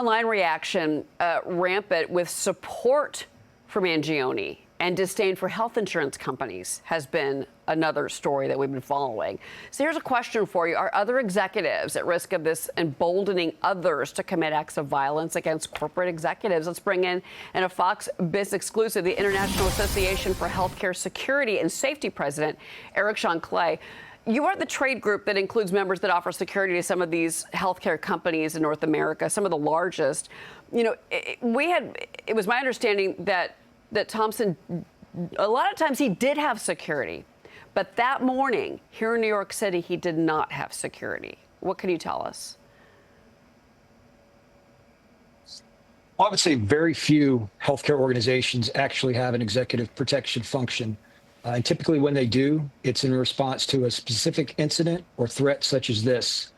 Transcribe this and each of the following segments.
Online reaction rampant with support for Mangione and disdain for health insurance companies has been another story that we've been following. So here's a question for you. Are other executives at risk of this emboldening others to commit acts of violence against corporate executives? Let's bring in a Fox Biz exclusive, the International Association for Healthcare Security and Safety president, Eric Sean Clay. You are the trade group that includes members that offer security to some of these healthcare companies in North America, some of the largest. You know, it was my understanding that Thompson, a lot of times he did have security, but that morning here in New York City, he did not have security. What can you tell us? Well, I would say very few healthcare organizations actually have an executive protection function. And typically when they do, it's in response to a specific incident or threat such as this.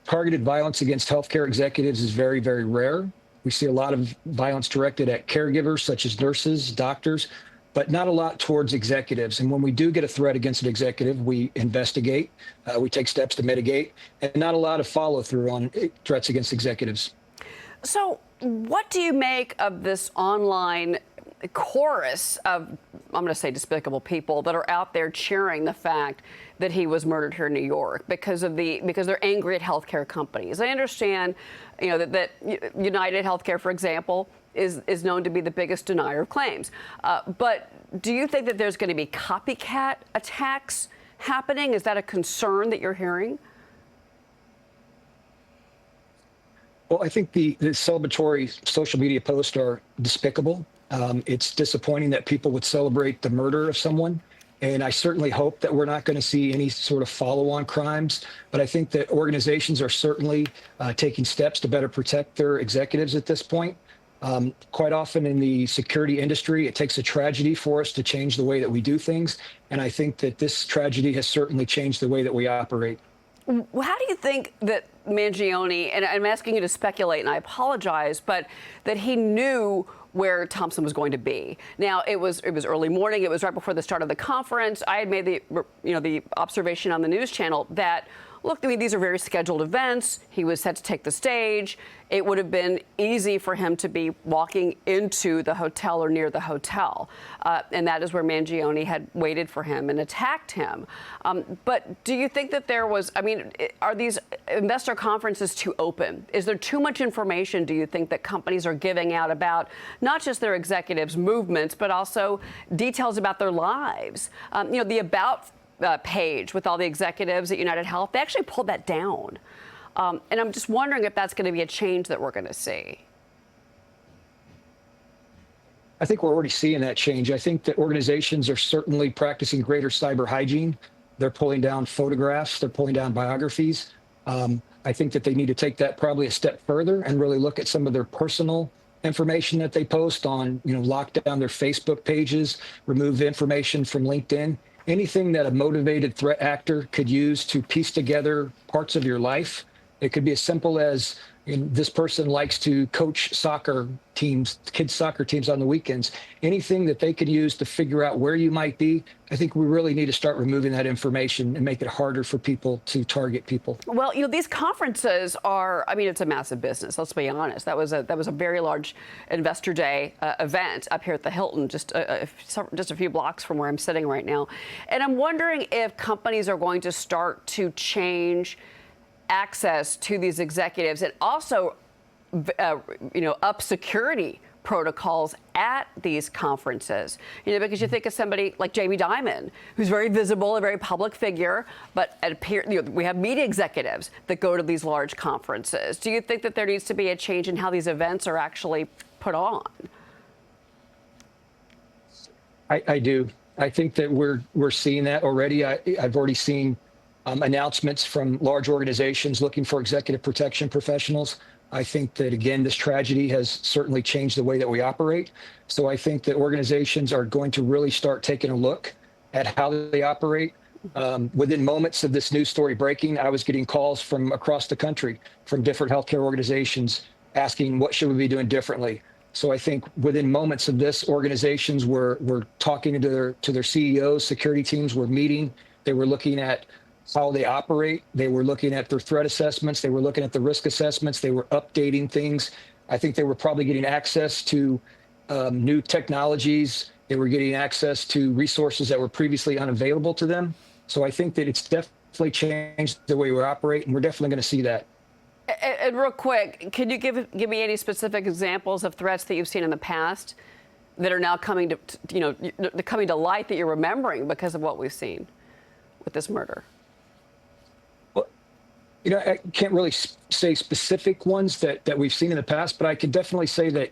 Targeted violence against healthcare executives is very, very rare. We see a lot of violence directed at caregivers such as nurses, doctors, but not a lot towards executives. And when we do get a threat against an executive, we investigate, we take steps to mitigate, and not a lot of follow through on threats against executives. So what do you make of this online chorus of, I'm going to say, despicable people that are out there cheering the fact that he was murdered here in New York because they're angry at healthcare companies? I understand, you know, that United Healthcare, for example, is known to be the biggest denier of claims. But do you think that there's going to be copycat attacks happening? Is that a concern that you're hearing? Well, I think the celebratory social media posts are despicable. It's disappointing that people would celebrate the murder of someone. And I certainly hope that we're not going to see any sort of follow-on crimes. But I think that organizations are certainly taking steps to better protect their executives at this point. Quite often in the security industry, it takes a tragedy for us to change the way that we do things. And I think that this tragedy has certainly changed the way that we operate. How do you think that Mangione, and I'm asking you to speculate, and I apologize, but that he knew where Thompson was going to be? Now, it was early morning. It was right before the start of the conference. I had made the observation on the news channel that, look, I mean, these are very scheduled events. He was set to take the stage. It would have been easy for him to be walking into the hotel or near the hotel. And that is where Mangione had waited for him and attacked him. But do you think that there was, I mean, are these investor conferences too open? Is there too much information, do you think, that companies are giving out about not just their executives' movements, but also details about their lives? You know, the About page with all the executives at United Health, they actually pulled that down. And I'm just wondering if that's going to be a change that we're going to see. I think we're already seeing that change. I think that organizations are certainly practicing greater cyber hygiene. They're pulling down photographs. They're pulling down biographies. I think that they need to take that probably a step further and really look at some of their personal information that they post on, you know, lock down their Facebook pages, remove information from LinkedIn. Anything that a motivated threat actor could use to piece together parts of your life. It could be as simple as, you know, this person likes to coach soccer teams, kids' soccer teams on the weekends. Anything that they could use to figure out where you might be. I think we really need to start removing that information and make it harder for people to target people. Well, you know, these conferences are, I mean, it's a massive business. Let's be honest. That was a very large investor day event up here at the Hilton, just a few blocks from where I'm sitting right now. And I'm wondering if companies are going to start to change access to these executives and also, you know, up security protocols at these conferences. You know, because you think of somebody like Jamie Dimon, who's very visible, a very public figure, but you know, we have media executives that go to these large conferences. Do you think that there needs to be a change in how these events are actually put on? I do. I think that we're seeing that already. I've already seen announcements from large organizations looking for executive protection professionals. I think that, again, this tragedy has certainly changed the way that we operate. So I think that organizations are going to really start taking a look at how they operate. Within moments of this news story breaking, I was getting calls from across the country from different healthcare organizations asking what should we be doing differently. So I think within moments of this, organizations were talking to their CEOs, security teams were meeting. They were looking at how they operate. They were looking at their threat assessments. They were looking at the risk assessments. They were updating things. I think they were probably getting access to new technologies. They were getting access to resources that were previously unavailable to them. So I think that it's definitely changed the way we operate, and we're definitely going to see that. And real quick, can you give me any specific examples of threats that you've seen in the past that are now coming to light that you're remembering because of what we've seen with this murder? Well, I can't really say specific ones that we've seen in the past, but I can definitely say that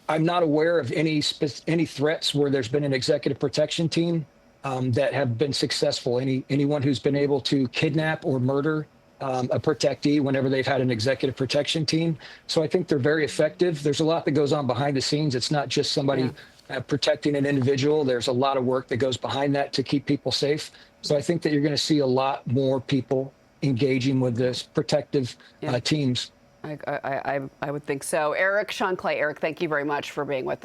I'm not aware of any threats where there's been an executive protection team that have been successful. Anyone who's been able to kidnap or murder a protectee whenever they've had an executive protection team. So I think they're very effective. There's a lot that goes on behind the scenes. It's not just somebody protecting an individual. There's a lot of work that goes behind that to keep people safe. So I think that you're going to see a lot more people engaging with this protective teams. I would think so. Sean Clay, Eric, thank you very much for being with us.